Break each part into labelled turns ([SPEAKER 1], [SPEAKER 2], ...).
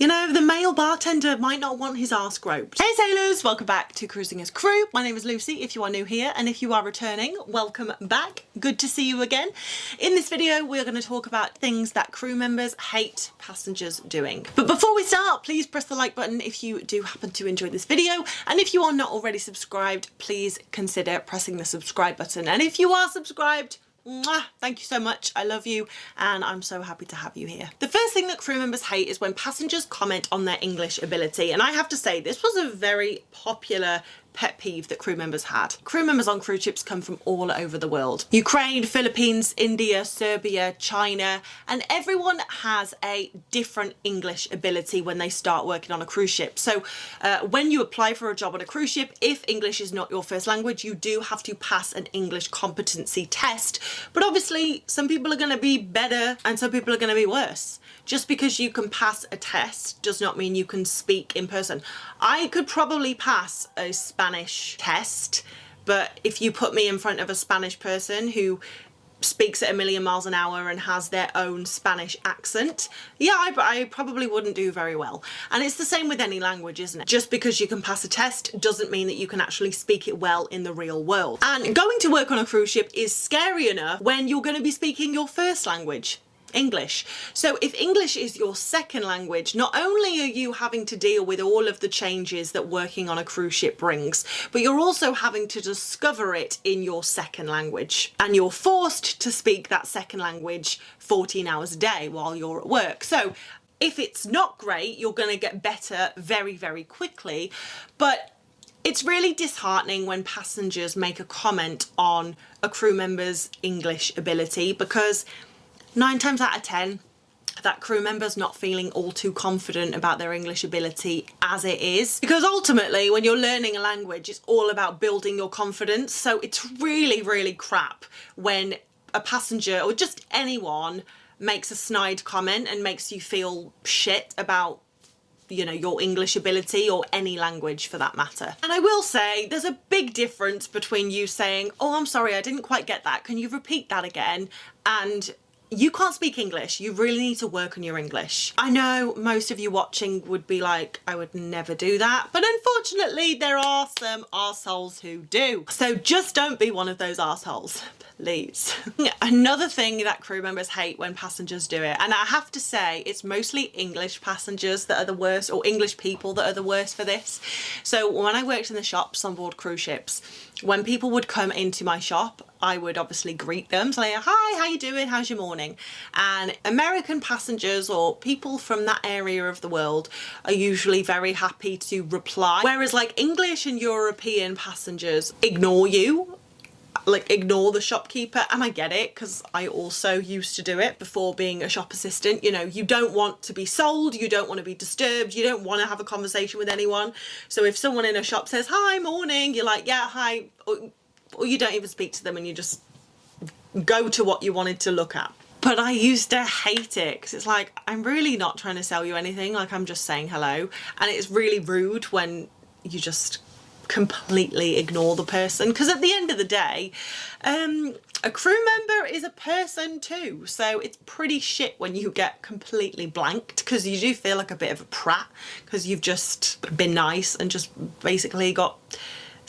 [SPEAKER 1] You know, the male bartender might not want his arse groped. Hey sailors, welcome back to Cruising as Crew. My name is Lucy if you are new here, and if you are returning, welcome back. Good to see you again. In this video, we're going to talk about things that crew members hate passengers doing. But before we start, please press the like button if you do happen to enjoy this video. And if you are not already subscribed, please consider pressing the subscribe button. And if you are subscribed, mwah, thank you so much. I love you and I'm so happy to have you here. The first thing that crew members hate is when passengers comment on their English ability. And I have to say, this was a very popular pet peeve that crew members had. Crew members on cruise ships come from all over the world. Ukraine, Philippines, India, Serbia, China, and everyone has a different English ability when they start working on a cruise ship. So when you apply for a job on a cruise ship, if English is not your first language, you do have to pass an English competency test. But obviously some people are going to be better and some people are going to be worse. Just because you can pass a test does not mean you can speak in person. I could probably pass a Spanish test, but if you put me in front of a Spanish person who speaks at a million miles an hour and has their own Spanish accent, yeah, I probably wouldn't do very well. And it's the same with any language, isn't it? Just because you can pass a test doesn't mean that you can actually speak it well in the real world. And going to work on a cruise ship is scary enough when you're going to be speaking your first language, English. So if English is your second language, not only are you having to deal with all of the changes that working on a cruise ship brings, but you're also having to discover it in your second language. And you're forced to speak that second language 14 hours a day while you're at work. So if it's not great, you're going to get better very, very quickly. But it's really disheartening when passengers make a comment on a crew member's English ability, because 9 times out of 10, that crew member's not feeling all too confident about their English ability as it is. Because ultimately, when you're learning a language, it's all about building your confidence. So it's really, really crap when a passenger or just anyone makes a snide comment and makes you feel shit about, you know, your English ability or any language for that matter. And I will say there's a big difference between you saying, "Oh, I'm sorry, I didn't quite get that. Can you repeat that again?" and "You can't speak English, you really need to work on your English." I know most of you watching would be like, "I would never do that," but unfortunately there are some arseholes who do. So just don't be one of those arseholes, please. Another thing that crew members hate when passengers do it, and I have to say it's mostly English passengers that are the worst, or English people that are the worst for this. So when I worked in the shops on board cruise ships, when people would come into my shop, I would obviously greet them, say, "Hi, how you doing? How's your morning?" And American passengers or people from that area of the world are usually very happy to reply. Whereas like English and European passengers ignore you, like ignore the shopkeeper. And I get it, because I also used to do it before being a shop assistant. You know, you don't want to be sold, you don't want to be disturbed, you don't want to have a conversation with anyone. So if someone in a shop says, "Hi, morning," you're like, "Yeah, hi," or you don't even speak to them and you just go to what you wanted to look at. But I used to hate it, because it's like, I'm really not trying to sell you anything, like I'm just saying hello. And it's really rude when you just completely ignore the person, because at the end of the day, a crew member is a person too. So it's pretty shit when you get completely blanked, because you do feel like a bit of a prat, because you've just been nice and just basically got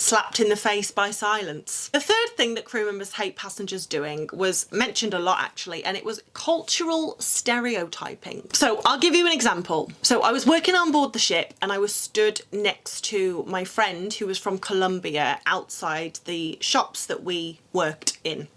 [SPEAKER 1] slapped in the face by silence. The third thing that crew members hate passengers doing was mentioned a lot actually, and it was cultural stereotyping. So I'll give you an example. So I was working on board the ship and I was stood next to my friend who was from Colombia outside the shops that we worked in.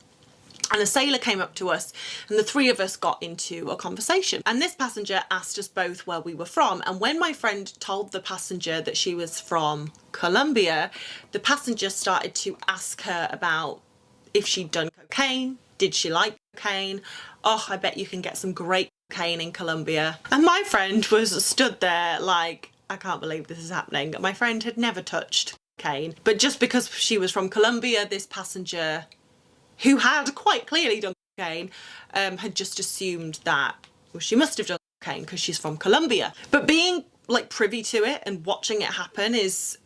[SPEAKER 1] And a sailor came up to us and the three of us got into a conversation. And this passenger asked us both where we were from. And when my friend told the passenger that she was from Colombia, the passenger started to ask her about if she'd done cocaine, did she like cocaine? "Oh, I bet you can get some great cocaine in Colombia." And my friend was stood there like, I can't believe this is happening. My friend had never touched cocaine. But just because she was from Colombia, this passenger, who had quite clearly done cocaine, had just assumed that, well, she must have done cocaine because she's from Colombia. But being like privy to it and watching it happen is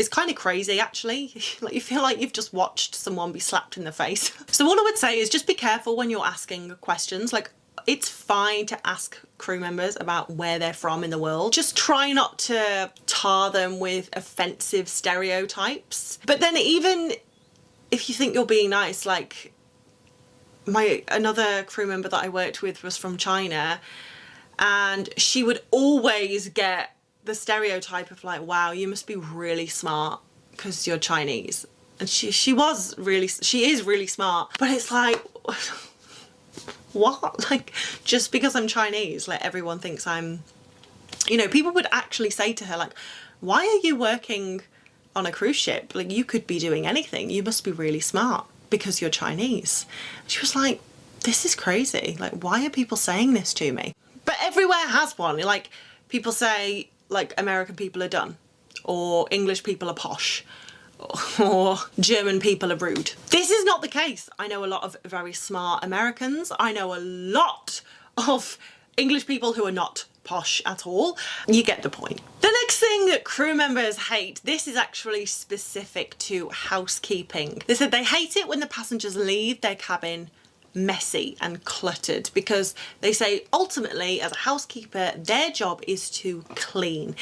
[SPEAKER 1] kind of crazy actually. Like you feel like you've just watched someone be slapped in the face. So all I would say is just be careful when you're asking questions. Like it's fine to ask crew members about where they're from in the world. Just try not to tar them with offensive stereotypes. But then even if you think you're being nice, like another crew member that I worked with was from China, and she would always get the stereotype of like, wow, you must be really smart because you're Chinese. And she is really smart, but it's like, what? Like, just because I'm Chinese, like everyone thinks I'm, you know, people would actually say to her like, why are you working on a cruise ship? Like, you could be doing anything. You must be really smart because you're Chinese. She was like, this is crazy. Like, why are people saying this to me? But everywhere has one. Like, people say like American people are dumb, or English people are posh, or German people are rude. This is not the case. I know a lot of very smart Americans. I know a lot of English people who are not posh at all. You get the point. The next thing that crew members hate, this is actually specific to housekeeping. They said they hate it when the passengers leave their cabin messy and cluttered, because they say ultimately as a housekeeper their job is to clean,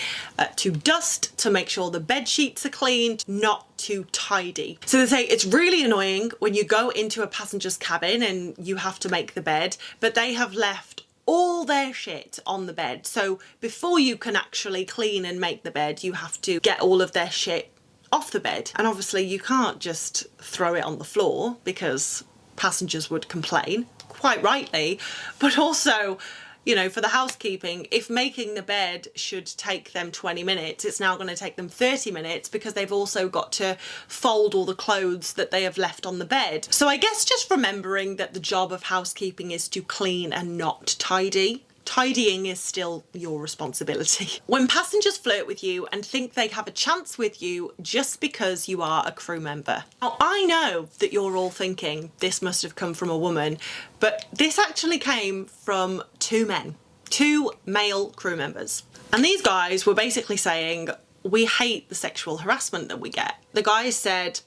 [SPEAKER 1] to dust, to make sure the bed sheets are clean, not to tidy. So they say it's really annoying when you go into a passenger's cabin and you have to make the bed, but they have left all their shit on the bed. So before you can actually clean and make the bed, you have to get all of their shit off the bed. And obviously you can't just throw it on the floor because passengers would complain, quite rightly. But also, you know, for the housekeeping, if making the bed should take them 20 minutes, it's now going to take them 30 minutes because they've also got to fold all the clothes that they have left on the bed. So I guess just remembering that the job of housekeeping is to clean and not tidy. Tidying is still your responsibility. When passengers flirt with you and think they have a chance with you just because you are a crew member. Now, I know that you're all thinking this must have come from a woman, but this actually came from two male crew members. And these guys were basically saying, we hate the sexual harassment that we get. The guys said,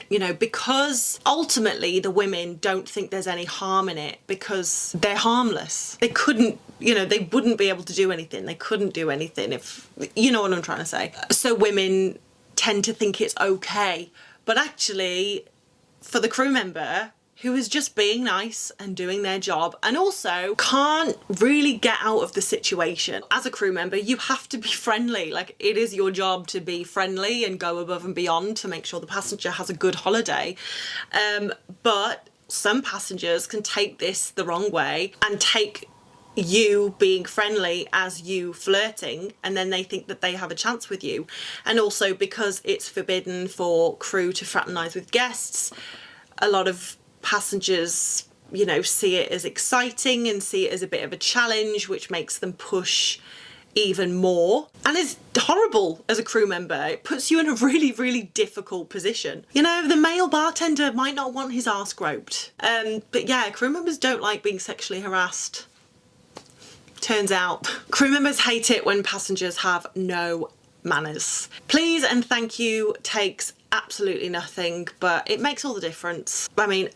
[SPEAKER 1] you know, because ultimately the women don't think there's any harm in it because they're harmless. They couldn't, you know, they wouldn't be able to do anything. They couldn't do anything if, you know what I'm trying to say. So women tend to think it's okay. But actually, for the crew member who is just being nice and doing their job and also can't really get out of the situation. As a crew member, you have to be friendly. Like, it is your job to be friendly and go above and beyond to make sure the passenger has a good holiday. But some passengers can take this the wrong way and take you being friendly as you flirting, and then they think that they have a chance with you. And also because it's forbidden for crew to fraternise with guests, a lot of passengers, you know, see it as exciting and see it as a bit of a challenge, which makes them push even more. And it's horrible as a crew member. It puts you in a really, really difficult position. You know, the male bartender might not want his arse groped. But yeah, crew members don't like being sexually harassed. Turns out. Crew members hate it when passengers have no manners. Please and thank you takes absolutely nothing, but it makes all the difference. I mean,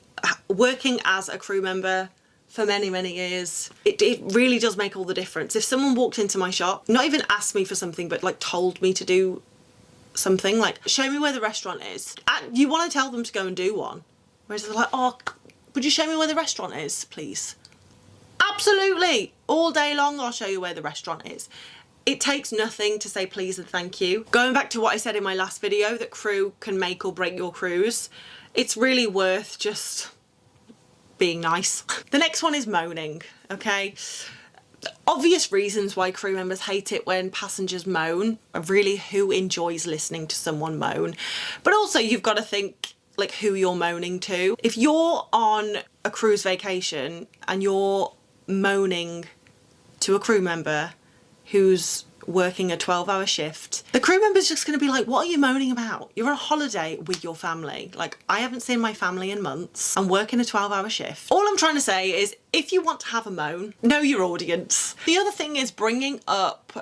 [SPEAKER 1] working as a crew member for many, many years, it really does make all the difference. If someone walked into my shop, not even asked me for something, but like told me to do something, like show me where the restaurant is. You want to tell them to go and do one. Whereas they're like, oh, would you show me where the restaurant is, please? Absolutely. All day long, I'll show you where the restaurant is. It takes nothing to say please and thank you. Going back to what I said in my last video, that crew can make or break your cruise, it's really worth just being nice. The next one is moaning, okay? Obvious reasons why crew members hate it when passengers moan. Really, who enjoys listening to someone moan? But also you've got to think like who you're moaning to. If you're on a cruise vacation and you're moaning to a crew member who's working a 12-hour shift, the crew member's just going to be like, what are you moaning about? You're on a holiday with your family. Like, I haven't seen my family in months. I'm working a 12-hour shift. All I'm trying to say is, if you want to have a moan, know your audience. The other thing is bringing up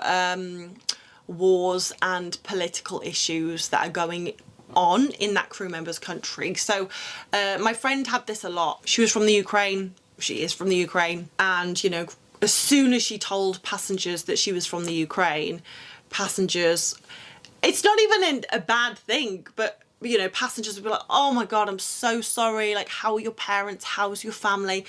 [SPEAKER 1] wars and political issues that are going on in that crew member's country. So my friend had this a lot. She was from the Ukraine. She is from the Ukraine, and you know, as soon as she told passengers that she was from the Ukraine, passengers, it's not even a bad thing, but you know, passengers would be like, oh my God, I'm so sorry. Like, how are your parents? How's your family?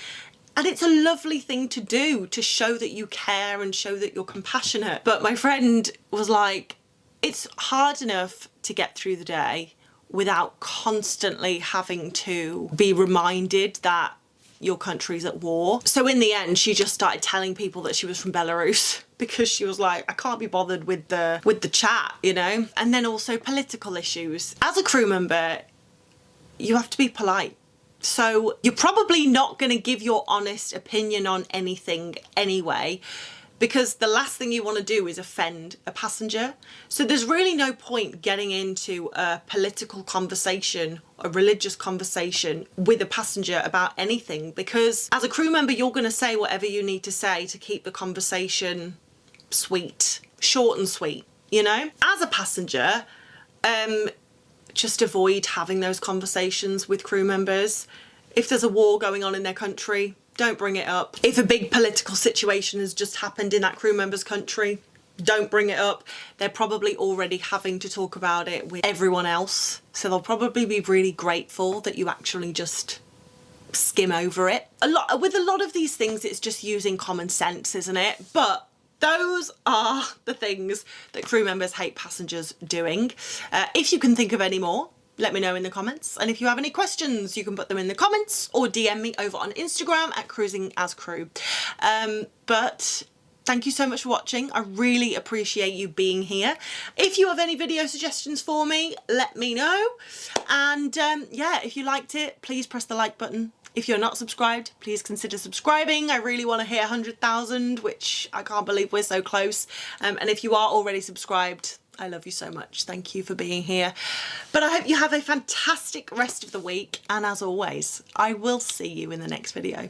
[SPEAKER 1] And it's a lovely thing to do, to show that you care and show that you're compassionate. But my friend was like, it's hard enough to get through the day without constantly having to be reminded that your country's at war. So in the end, she just started telling people that she was from Belarus because she was like, I can't be bothered with the chat, you know? And then also political issues. As a crew member, you have to be polite. So you're probably not going to give your honest opinion on anything anyway, because the last thing you want to do is offend a passenger. So there's really no point getting into a political conversation, a religious conversation with a passenger about anything, because as a crew member, you're going to say whatever you need to say to keep the conversation sweet, short and sweet, you know? As a passenger, just avoid having those conversations with crew members. If there's a war going on in their country, don't bring it up. If a big political situation has just happened in that crew member's country, don't bring it up. They're probably already having to talk about it with everyone else. So they'll probably be really grateful that you actually just skim over it. With a lot of these things, it's just using common sense, isn't it? But those are the things that crew members hate passengers doing. If you can think of any more, let me know in the comments. And if you have any questions, you can put them in the comments or DM me over on Instagram at cruisingascrew. But thank you so much for watching. I really appreciate you being here. If you have any video suggestions for me, let me know. And yeah, if you liked it, please press the like button. If you're not subscribed, please consider subscribing. I really want to hit 100,000, which I can't believe we're so close. And if you are already subscribed, I love you so much. Thank you for being here. But I hope you have a fantastic rest of the week. And as always, I will see you in the next video.